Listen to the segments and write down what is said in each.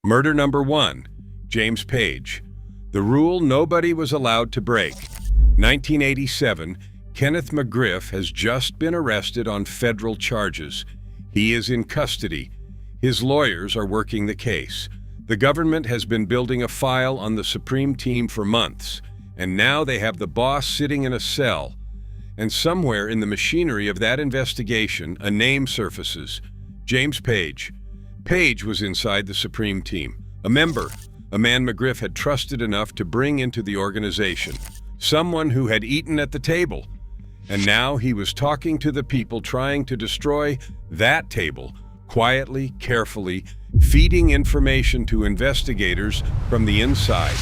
Murder number 1, James Page. The rule nobody was allowed to break. 1987, Kenneth McGriff has just been arrested on federal charges. He is in custody. His lawyers are working the case. The government has been building a file on the Supreme Team for months, and now they have the boss sitting in a cell. And somewhere in the machinery of that investigation, a name surfaces. James Page. Page was inside the Supreme Team, a member, a man McGriff had trusted enough to bring into the organization, someone who had eaten at the table. And now he was talking to the people trying to destroy that table, quietly, carefully, feeding information to investigators from the inside.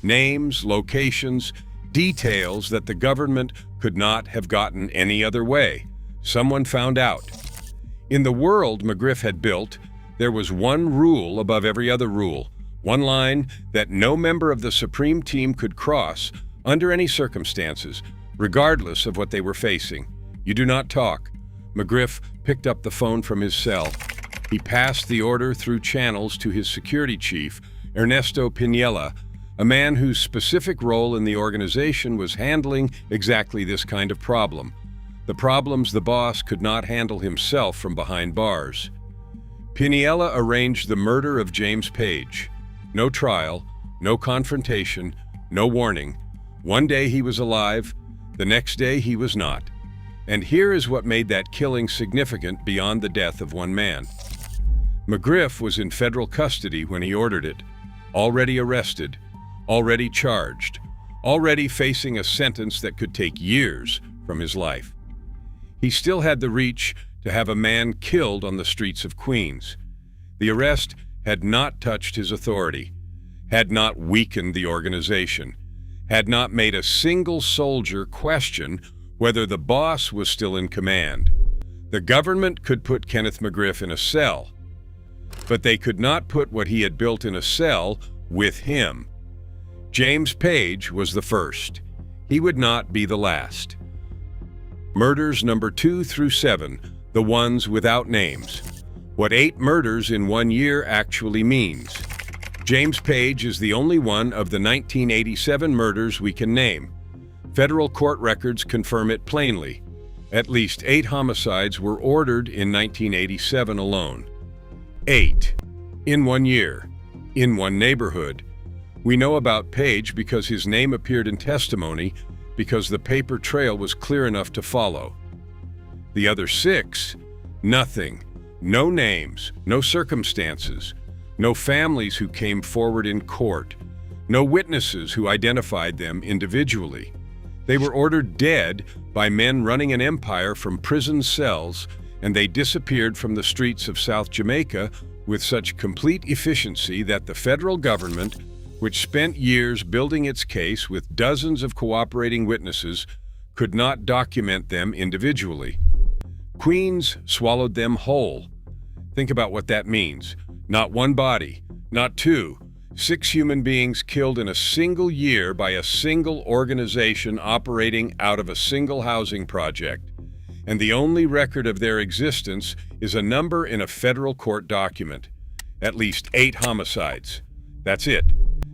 Names, locations, details that the government could not have gotten any other way. Someone found out. In the world McGriff had built, there was one rule above every other rule, one line that no member of the Supreme Team could cross under any circumstances, regardless of what they were facing. You do not talk. McGriff picked up the phone from his cell. He passed the order through channels to his security chief, Ernesto Pinella, a man whose specific role in the organization was handling exactly this kind of problem. The problems the boss could not handle himself from behind bars. Pinella arranged the murder of James Page. No trial, no confrontation, no warning. One day he was alive, the next day he was not. And here is what made that killing significant beyond the death of one man. McGriff was in federal custody when he ordered it, already arrested, already charged, already facing a sentence that could take years from his life. He still had the reach to have a man killed on the streets of Queens. The arrest had not touched his authority, had not weakened the organization, had not made a single soldier question whether the boss was still in command. The government could put Kenneth McGriff in a cell, but they could not put what he had built in a cell with him. James Page was the first. He would not be the last. Murders number 2 through 7, the ones without names. What 8 murders in 1 year actually means. James Page is the only one of the 1987 murders we can name. Federal court records confirm it plainly. At least 8 homicides were ordered in 1987 alone. 8. In 1 year. In one neighborhood. We know about Page because his name appeared in testimony, because the paper trail was clear enough to follow. The other 6, nothing. No names, no circumstances, no families who came forward in court, no witnesses who identified them individually. They were ordered dead by men running an empire from prison cells, and they disappeared from the streets of South Jamaica with such complete efficiency that the federal government, which spent years building its case with dozens of cooperating witnesses, could not document them individually. Queens swallowed them whole. Think about what that means. Not one body, not 2, 6 human beings killed in a single year by a single organization operating out of a single housing project. And the only record of their existence is a number in a federal court document. At least 8 homicides. That's it.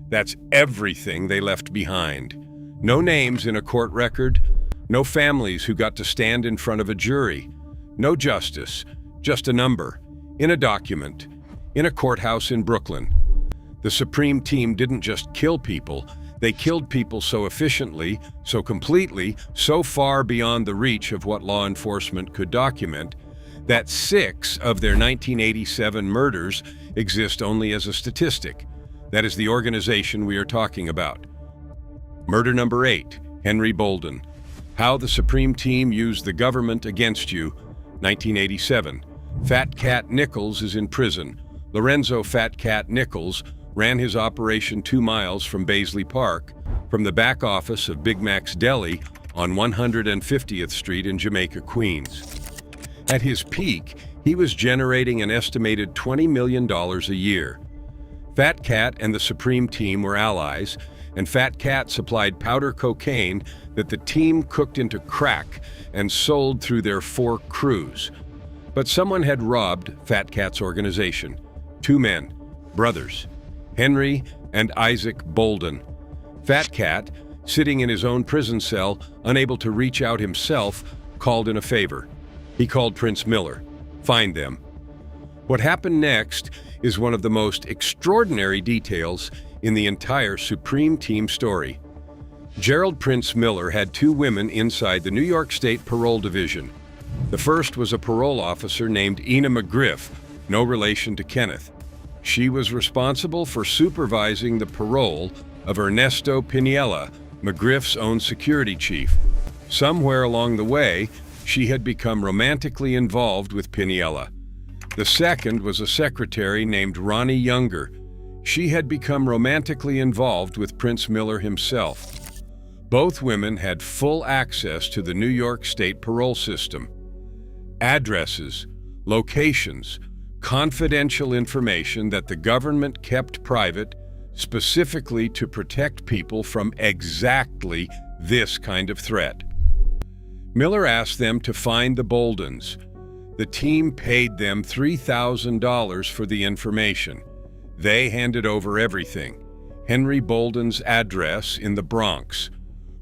That's everything they left behind. No names in a court record, no families who got to stand in front of a jury, no justice, just a number, in a document, in a courthouse in Brooklyn. The Supreme Team didn't just kill people, they killed people so efficiently, so completely, so far beyond the reach of what law enforcement could document, that 6 of their 1987 murders exist only as a statistic. That is the organization we are talking about. Murder number 8, Henry Bolden. How the Supreme Team used the government against you, 1987. Fat Cat Nichols is in prison. Lorenzo Fat Cat Nichols ran his operation 2 miles from Baisley Park, from the back office of Big Mac's Deli on 150th Street in Jamaica, Queens. At his peak, he was generating an estimated $20 million a year. Fat Cat and the Supreme Team were allies, and Fat Cat supplied powder cocaine that the team cooked into crack and sold through their 4 crews. But someone had robbed Fat Cat's organization. 2 men, brothers. Henry and Isaac Bolden. Fat Cat, sitting in his own prison cell, unable to reach out himself, called in a favor. He called Prince Miller. Find them. What happened next is one of the most extraordinary details in the entire Supreme Team story. Gerald Prince Miller had two women inside the New York State Parole Division. The first was a parole officer named Ina McGriff, no relation to Kenneth. She was responsible for supervising the parole of Ernesto Piniella, McGriff's own security chief. Somewhere along the way, she had become romantically involved with Piniella. The second was a secretary named Ronnie Younger. She had become romantically involved with Prince Miller himself. Both women had full access to the New York State parole system. Addresses, locations, confidential information that the government kept private specifically to protect people from exactly this kind of threat. Miller asked them to find the Boldens. The team paid them $3,000 for the information. They handed over everything. Henry Bolden's address in the Bronx,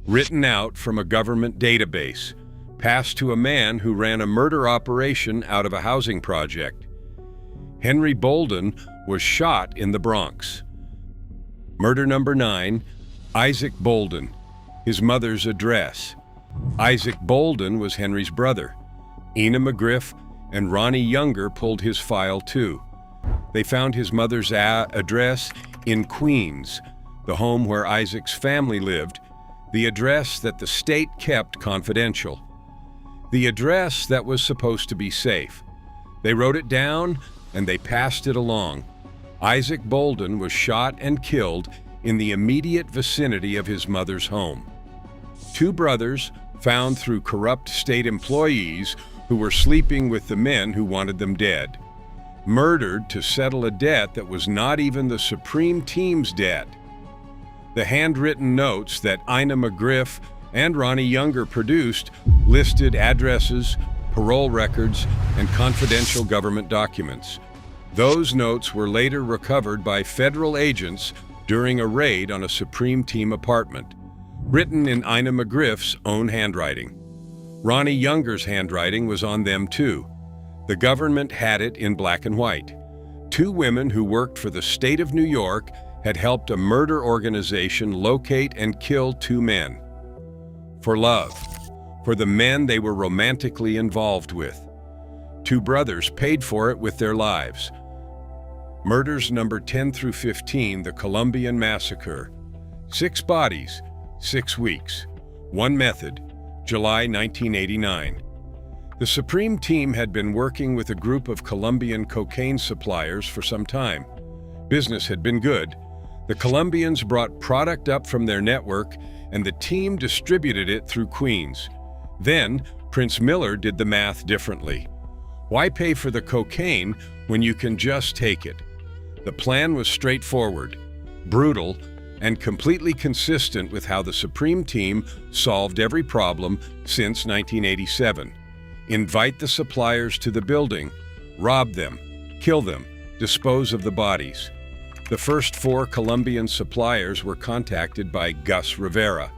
written out from a government database, passed to a man who ran a murder operation out of a housing project. Henry Bolden was shot in the Bronx. Murder number 9, Isaac Bolden, his mother's address. Isaac Bolden was Henry's brother. Ina McGriff and Ronnie Younger pulled his file too. They found his mother's address in Queens, the home where Isaac's family lived, the address that the state kept confidential. The address that was supposed to be safe. They wrote it down and they passed it along. Isaac Bolden was shot and killed in the immediate vicinity of his mother's home. Two brothers found through corrupt state employees who were sleeping with the men who wanted them dead. Murdered to settle a debt that was not even the Supreme Team's debt. The handwritten notes that Ina McGriff and Ronnie Younger produced listed addresses, parole records, and confidential government documents. Those notes were later recovered by federal agents during a raid on a Supreme Team apartment, written in Ina McGriff's own handwriting. Ronnie Younger's handwriting was on them too. The government had it in black and white. Two women who worked for the state of New York had helped a murder organization locate and kill two men. For love, for the men they were romantically involved with. Two brothers paid for it with their lives. Murders number 10 through 15, the Colombian massacre. 6 bodies, 6 weeks. One method, July 1989. The Supreme Team had been working with a group of Colombian cocaine suppliers for some time. Business had been good. The Colombians brought product up from their network, and the team distributed it through Queens. Then, Prince Miller did the math differently. Why pay for the cocaine when you can just take it? The plan was straightforward, brutal, and completely consistent with how the Supreme Team solved every problem since 1987. Invite the suppliers to the building, rob them, kill them, dispose of the bodies. The first 4 Colombian suppliers were contacted by Gus Rivera.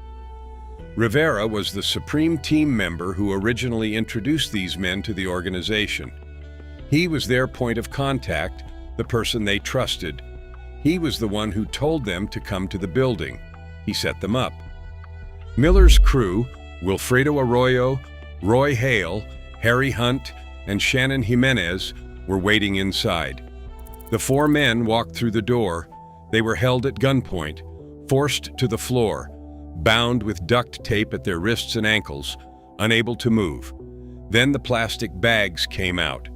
Rivera was the Supreme Team member who originally introduced these men to the organization. He was their point of contact, the person they trusted. He was the one who told them to come to the building. He set them up. Miller's crew, Wilfredo Arroyo, Roy Hale, Harry Hunt, and Shannon Jimenez, were waiting inside. The 4 men walked through the door. They were held at gunpoint, forced to the floor, bound with duct tape at their wrists and ankles, unable to move. Then the plastic bags came out,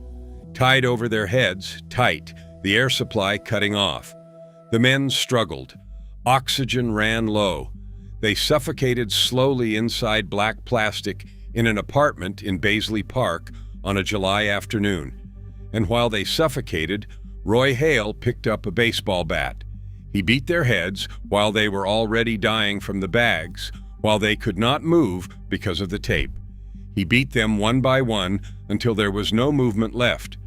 tied over their heads, tight, the air supply cutting off. The men struggled. Oxygen ran low. They suffocated slowly inside black plastic in an apartment in Baisley Park on a July afternoon. And while they suffocated, Roy Hale picked up a baseball bat. He beat their heads while they were already dying from the bags, while they could not move because of the tape. He beat them one by one until there was no movement left.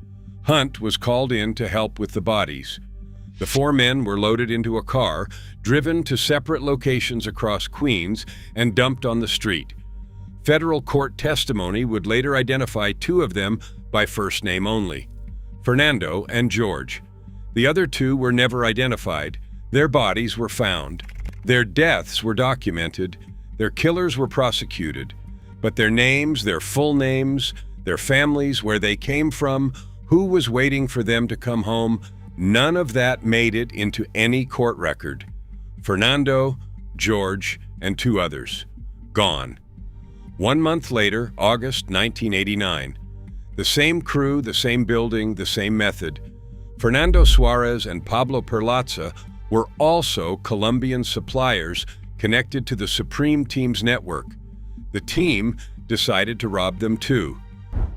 Hunt was called in to help with the bodies. The 4 men were loaded into a car, driven to separate locations across Queens, and dumped on the street. Federal court testimony would later identify 2 of them by first name only, Fernando and George. The other 2 were never identified. Their bodies were found. Their deaths were documented. Their killers were prosecuted. But their names, their full names, their families, where they came from, who was waiting for them to come home, none of that made it into any court record. Fernando, George, and 2 others. Gone. 1 month later, August 1989. The same crew, the same building, the same method. Fernando Suarez and Pablo Perlaza were also Colombian suppliers connected to the Supreme Team's network. The team decided to rob them too.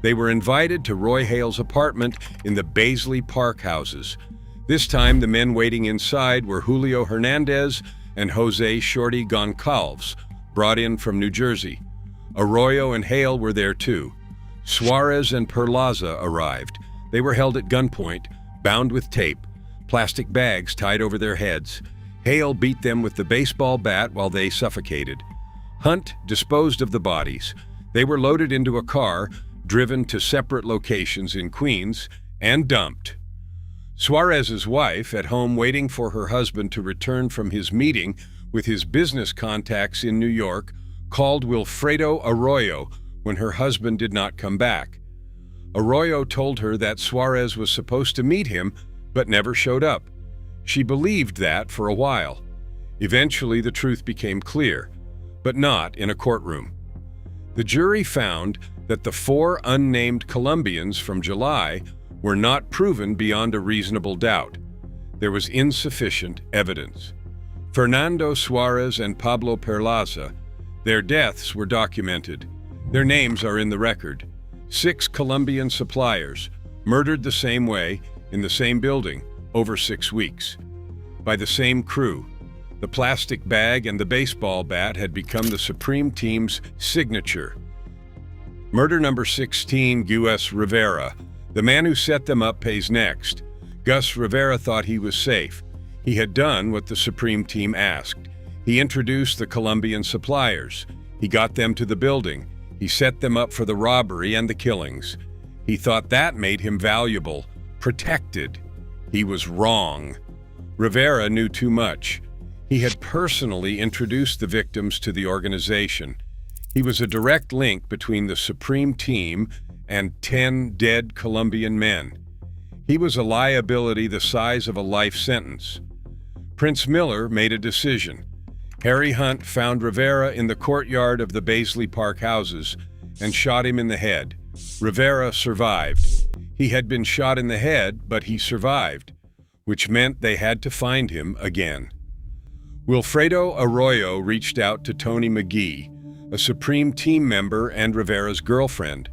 They were invited to Roy Hale's apartment in the Baisley Park Houses. This time, the men waiting inside were Julio Hernandez and Jose Shorty Goncalves, brought in from New Jersey. Arroyo and Hale were there too. Suarez and Perlaza arrived. They were held at gunpoint, bound with tape, plastic bags tied over their heads. Hale beat them with the baseball bat while they suffocated. Hunt disposed of the bodies. They were loaded into a car, driven to separate locations in Queens, and dumped. Suarez's wife, at home waiting for her husband to return from his meeting with his business contacts in New York, called Wilfredo Arroyo when her husband did not come back. Arroyo told her that Suarez was supposed to meet him, but never showed up. She believed that for a while. Eventually, the truth became clear, but not in a courtroom. The jury found that the 4 unnamed Colombians from July were not proven beyond a reasonable doubt. There was insufficient evidence. Fernando Suarez and Pablo Perlaza, their deaths were documented. Their names are in the record. 6 Colombian suppliers, murdered the same way, in the same building, over 6 weeks. By the same crew. The plastic bag and the baseball bat had become the Supreme Team's signature. Murder number 16, Gus Rivera. The man who set them up pays next. Gus Rivera thought he was safe. He had done what the Supreme Team asked. He introduced the Colombian suppliers. He got them to the building. He set them up for the robbery and the killings. He thought that made him valuable, protected. He was wrong. Rivera knew too much. He had personally introduced the victims to the organization. He was a direct link between the Supreme Team and 10 dead Colombian men. He was a liability the size of a life sentence. Prince Miller made a decision. Harry Hunt found Rivera in the courtyard of the Baisley Park Houses and shot him in the head. Rivera survived. He had been shot in the head, but he survived, which meant they had to find him again. Wilfredo Arroyo reached out to Tony McGee, a Supreme Team member and Rivera's girlfriend.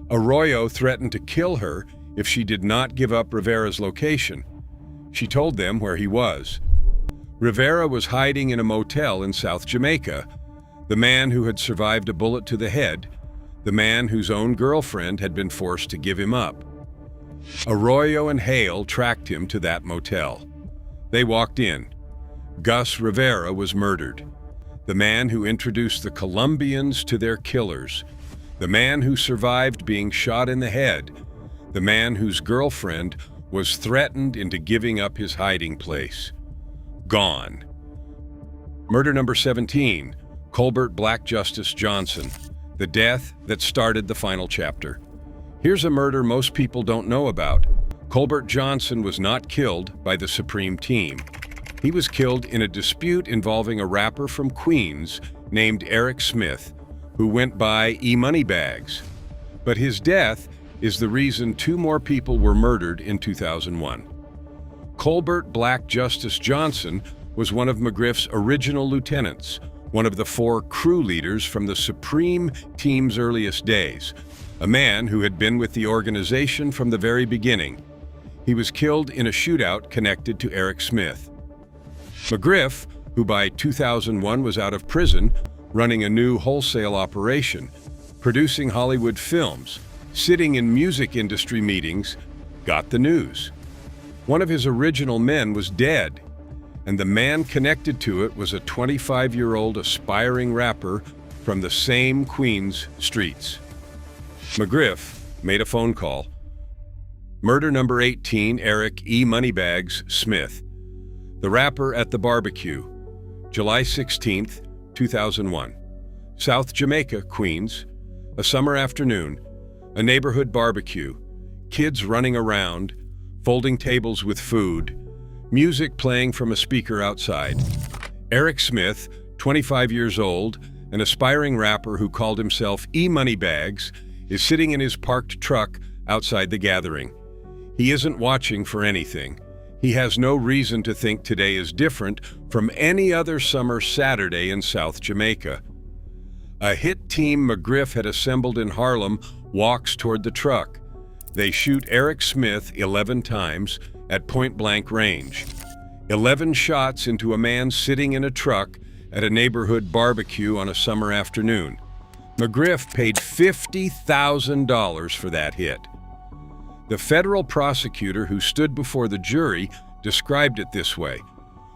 Arroyo threatened to kill her if she did not give up Rivera's location. She told them where he was. Rivera was hiding in a motel in South Jamaica, the man who had survived a bullet to the head, the man whose own girlfriend had been forced to give him up. Arroyo and Hale tracked him to that motel. They walked in. Gus Rivera was murdered. The man who introduced the Colombians to their killers, the man who survived being shot in the head, the man whose girlfriend was threatened into giving up his hiding place. Gone. Murder number 17, Colbert Black Justice Johnson, the death that started the final chapter. Here's a murder most people don't know about. Colbert Johnson was not killed by the Supreme Team. He was killed in a dispute involving a rapper from Queens named Eric Smith, who went by E-Moneybags. But his death is the reason 2 more people were murdered in 2001. Colbert Black Justice Johnson was one of McGriff's original lieutenants, one of the 4 crew leaders from the Supreme Team's earliest days, a man who had been with the organization from the very beginning. He was killed in a shootout connected to Eric Smith. McGriff, who by 2001 was out of prison, running a new wholesale operation, producing Hollywood films, sitting in music industry meetings, got the news. One of his original men was dead, and the man connected to it was a 25-year-old aspiring rapper from the same Queens streets. McGriff made a phone call. Murder number 18, Eric E. Moneybags Smith. The rapper at the barbecue. July 16th, 2001. South Jamaica, Queens. A summer afternoon. A neighborhood barbecue. Kids running around, folding tables with food. Music playing from a speaker outside. Eric Smith, 25 years old, an aspiring rapper who called himself E. Moneybags, is sitting in his parked truck outside the gathering. He isn't watching for anything. He has no reason to think today is different from any other summer Saturday in South Jamaica. A hit team McGriff had assembled in Harlem walks toward the truck. They shoot Eric Smith 11 times at point-blank range. 11 shots into a man sitting in a truck at a neighborhood barbecue on a summer afternoon. McGriff paid $50,000 for that hit. The federal prosecutor who stood before the jury described it this way: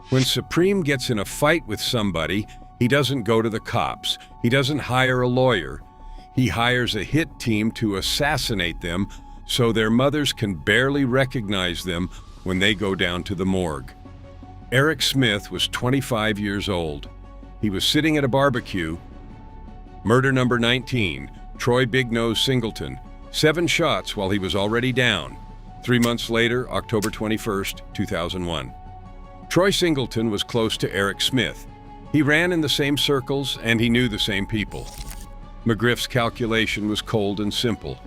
when Supreme gets in a fight with somebody, he doesn't go to the cops. He doesn't hire a lawyer. He hires a hit team to assassinate them so their mothers can barely recognize them when they go down to the morgue. Eric Smith was 25 years old. He was sitting at a barbecue. Murder number 19, Troy Big Nose Singleton. 7 shots while he was already down. 3 months later, October 21st, 2001. Troy Singleton was close to Eric Smith. He ran in the same circles and he knew the same people. McGriff's calculation was cold and simple.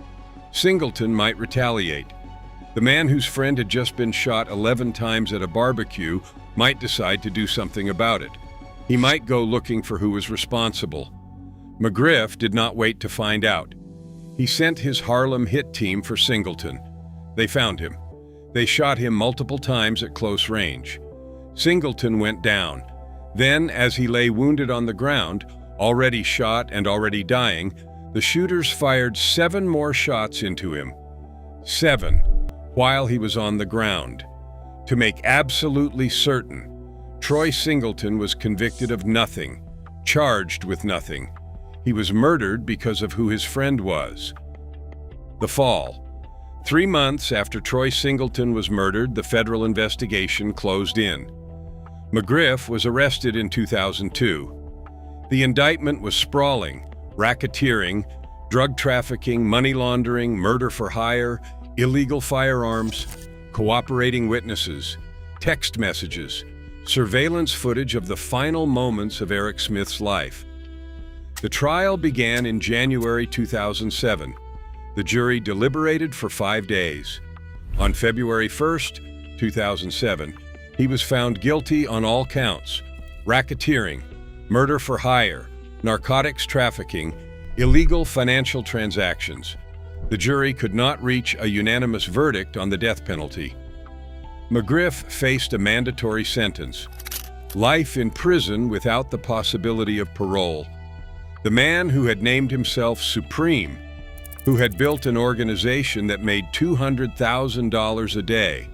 Singleton might retaliate. The man whose friend had just been shot 11 times at a barbecue might decide to do something about it. He might go looking for who was responsible. McGriff did not wait to find out. He sent his Harlem hit team for Singleton. They found him. They shot him multiple times at close range. Singleton went down. Then, as he lay wounded on the ground, already shot and already dying, the shooters fired 7 more shots into him. 7, while he was on the ground. To make absolutely certain, Troy Singleton was convicted of nothing, charged with nothing. He was murdered because of who his friend was. The fall. 3 months after Troy Singleton was murdered, the federal investigation closed in. McGriff was arrested in 2002. The indictment was sprawling: racketeering, drug trafficking, money laundering, murder for hire, illegal firearms, cooperating witnesses, text messages, surveillance footage of the final moments of Eric Smith's life. The trial began in January 2007. The jury deliberated for 5 days. On February 1st, 2007, he was found guilty on all counts: racketeering, murder for hire, narcotics trafficking, illegal financial transactions. The jury could not reach a unanimous verdict on the death penalty. McGriff faced a mandatory sentence: life in prison without the possibility of parole. The man who had named himself Supreme, who had built an organization that made $200,000 a day,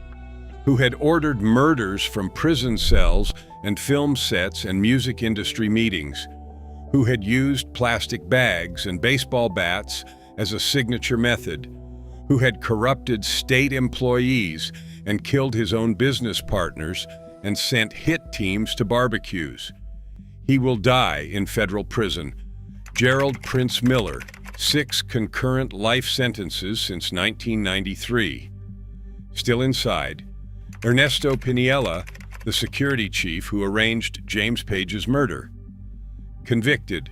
who had ordered murders from prison cells and film sets and music industry meetings, who had used plastic bags and baseball bats as a signature method, who had corrupted state employees and killed his own business partners and sent hit teams to barbecues. He will die in federal prison. Gerald Prince Miller, 6 concurrent life sentences since 1993. Still inside, Ernesto Piniella, the security chief who arranged James Page's murder. Convicted.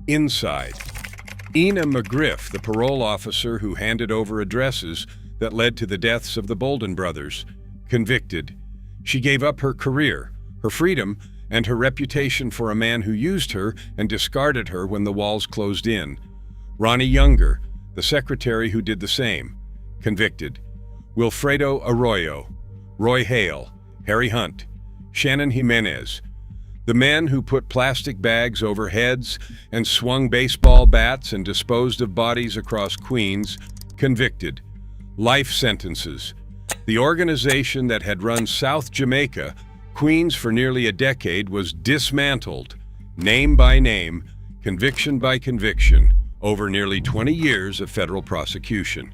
Inside, Ina McGriff, the parole officer who handed over addresses that led to the deaths of the Bolden brothers. Convicted. She gave up her career, her freedom, and her reputation for a man who used her and discarded her when the walls closed in. Ronnie Younger, the secretary who did the same. Convicted. Wilfredo Arroyo, Roy Hale, Harry Hunt, Shannon Jimenez, the men who put plastic bags over heads and swung baseball bats and disposed of bodies across Queens. Convicted. Life sentences. The organization that had run South Jamaica, Queens, for nearly a decade was dismantled, name by name, conviction by conviction, over nearly 20 years of federal prosecution.